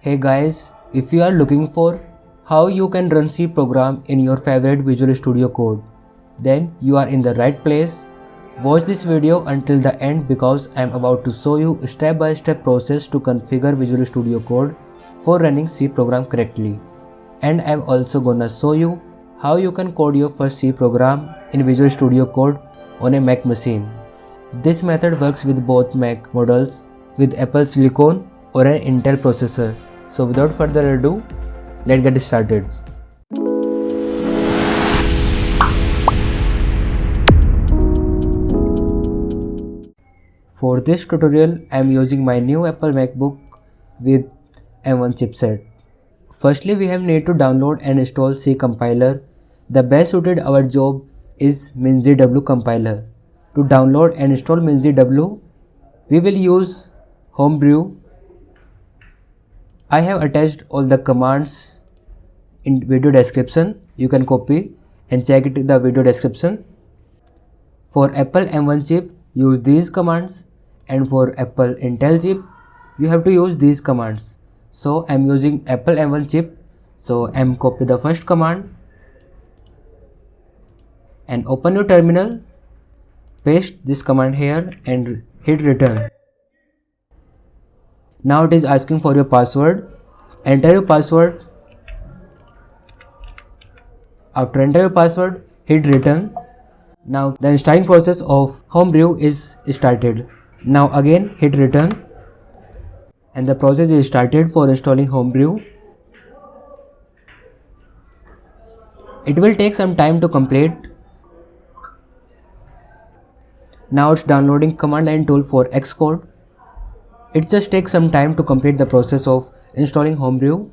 Hey guys, if you are looking for how you can run C program in your favorite Visual Studio Code, then you are in the right place. Watch this video until the end because I am about to show you step-by-step process to configure Visual Studio Code for running C program correctly. And I am also gonna show you how you can code your first C program in Visual Studio Code on a Mac machine. This method works with both Mac models with Apple Silicon or an Intel processor. So without further ado, let's get started. For this tutorial, I am using my new Apple MacBook with M1 chipset. Firstly, we have need to download and install C compiler. The best suited our job is MinZW compiler. To download and install MinZW, we will use Homebrew. I have attached all the commands in video description. You can copy and check it in the video description. For Apple M1 chip, use these commands, and for Apple Intel chip, you have to use these commands. So I am using Apple M1 chip, so I am copy the first command and open your terminal, paste this command here and hit return. Now it is asking for your password. Enter your password. After enter your password, hit return. Now the installing process of Homebrew is started. Now again hit return and the process is started for installing Homebrew. It will take some time to complete. Now it's downloading command line tool for Xcode. It just takes some time to complete the process of installing Homebrew.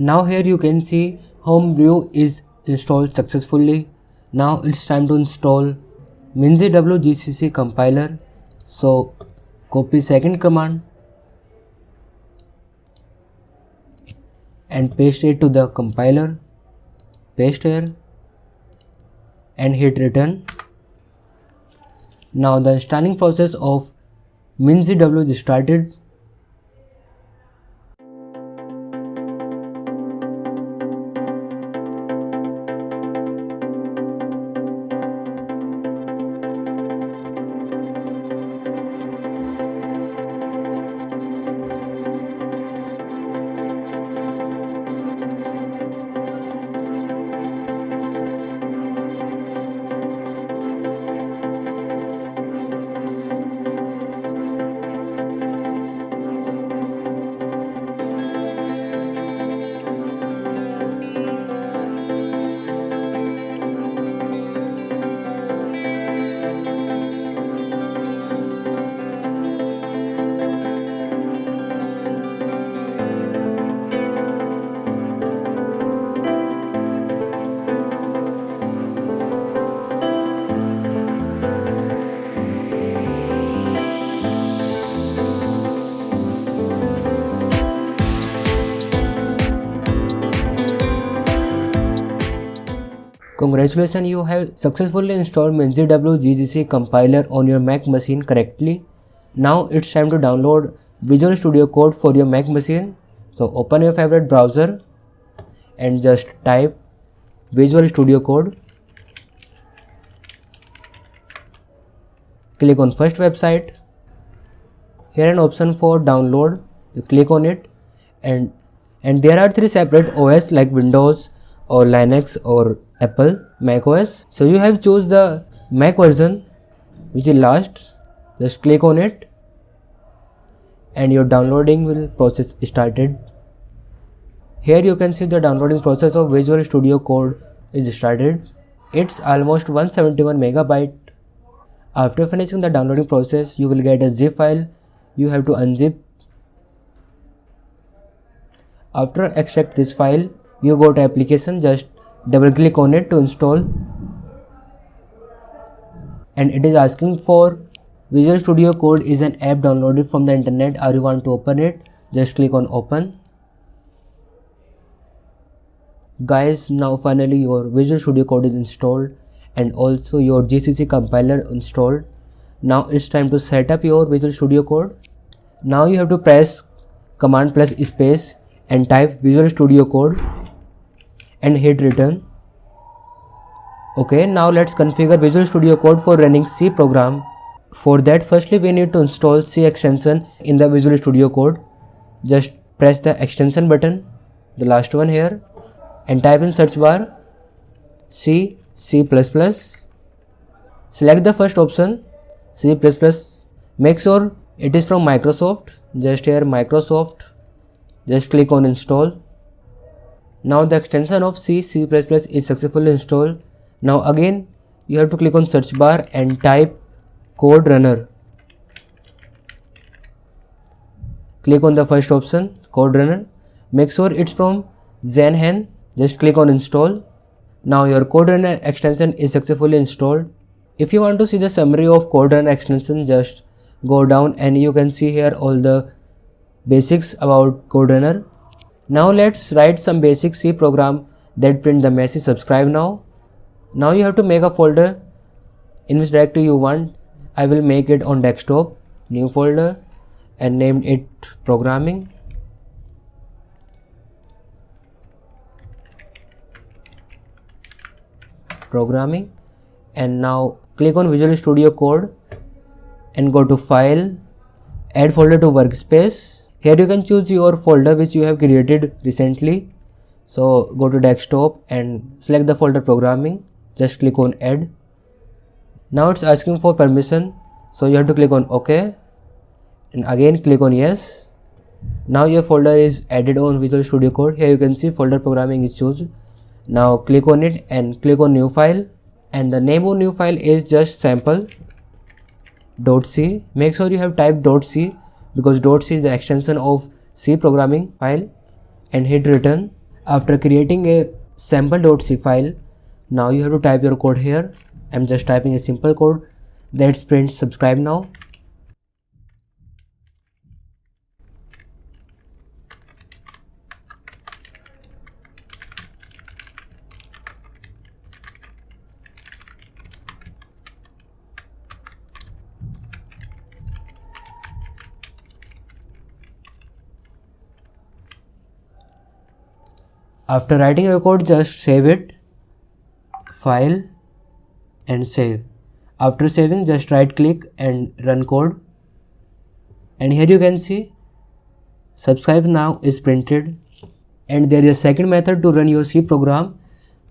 Now here you can see Homebrew is installed successfully. Now it's time to install minzw gcc compiler. So copy second command and paste it to the compiler. Paste here and hit return. Now the installing process of minzw is started. Congratulations, you have successfully installed minzw gcc compiler on your Mac machine correctly. Now it's time to download Visual Studio Code for your Mac machine. So open your favorite browser and just type Visual Studio Code. Click on first website. Here an option for download. You click on it and there are three separate OS like Windows or Linux or Apple, Mac OS. So you have choose the Mac version which is last. Just click on it and your downloading will process started. Here you can see the downloading process of Visual Studio Code is started. It's almost 171 megabyte. After finishing the downloading process, you will get a zip file. You have to unzip. After extract this file, you go to application, just double click on it to install, and it is asking for Visual Studio Code is an app downloaded from the internet. Or you want to open it, just click on open. Guys, now finally your Visual Studio Code is installed and also your GCC compiler installed. Now it's time to set up your Visual Studio Code. Now you have to press command plus space and type Visual Studio Code and hit return. Okay, now let's configure Visual Studio Code for running C program. For that, firstly we need to install C extension in the Visual Studio Code. Just press the extension button, the last one here, and type in search bar C. Select the first option, C++. Make sure it is from Microsoft. Just here Microsoft. Just click on install. Now the extension of C++ is successfully installed. Now again you have to click on search bar and type code runner. Click on the first option, code runner. Make sure it's from Zenhen. Just click on install. Now your code runner extension is successfully installed. If you want to see the summary of code runner extension, just go down and you can see here all the basics about code runner. Now let's write some basic C program that print the message subscribe now. Now you have to make a folder in which directory you want. I will make it on desktop, new folder, and named it programming. And now click on Visual Studio Code and go to file, add folder to workspace. Here you can choose your folder which you have created recently. So go to desktop and select the folder programming. Just click on add. Now it's asking for permission, so you have to click on OK and again click on yes. Now your folder is added on Visual Studio Code. Here you can see folder programming is chosen. Now click on it and click on new file, and the name of new file is just sample.c. Make sure you have typed .c because .c is the extension of C programming file, and hit return. After creating a sample.c file, now you have to type your code here. I'm just typing a simple code that's print subscribe now. After writing your code, just save it, file and save. After saving, just right click and run code. And here you can see subscribe now is printed. And there is a second method to run your C program.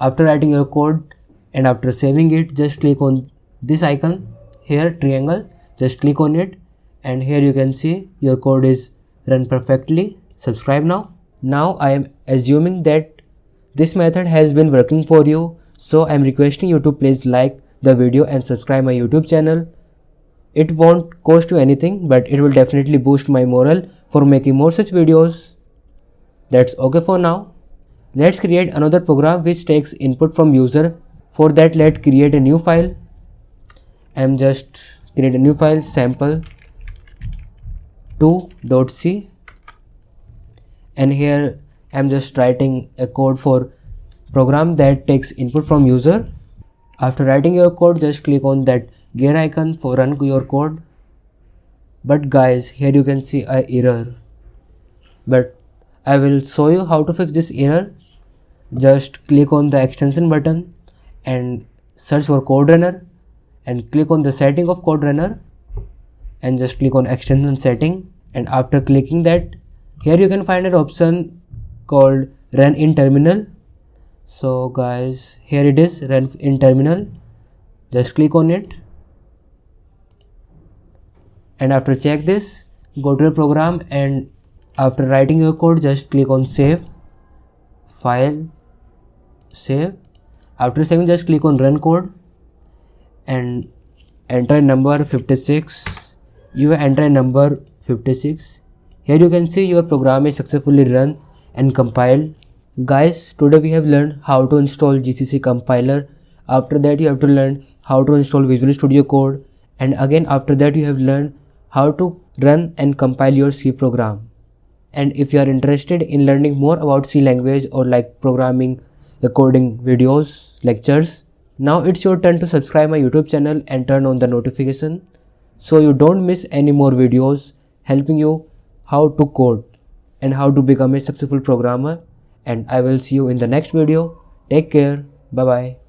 After writing your code and after saving it, just click on this icon here, triangle, just click on it, and here you can see your code is run perfectly. Subscribe now. Now I am assuming that this method has been working for you, so I am requesting you to please like the video and subscribe my YouTube channel. It won't cost you anything, but it will definitely boost my morale for making more such videos. That's okay for now. Let's create another program which takes input from user. For that, let's create a new file. I'm just create a new file, sample2.c, and here I'm just writing a code for program that takes input from user. After writing your code, just click on that gear icon for run your code. But guys, here you can see an error, but I will show you how to fix this error. Just click on the extension button and search for CodeRunner and click on the setting of CodeRunner and just click on extension setting. And after clicking that, here you can find an option called run in terminal. So guys, here it is, run in terminal. Just click on it, and after check this, go to your program, and after writing your code, just click on save, file, save. After saving, just click on run code and enter number 56. You enter number 56. Here you can see your program is successfully run and compiled. Guys, today we have learned how to install GCC compiler. After that, you have to learn how to install Visual Studio Code, and again after that you have learned how to run and compile your C program. And if you are interested in learning more about C language or like programming, recording videos, lectures, now it's your turn to subscribe my YouTube channel and turn on the notification so you don't miss any more videos helping you how to code and how to become a successful programmer. And I will see you in the next video. Take care. Bye bye.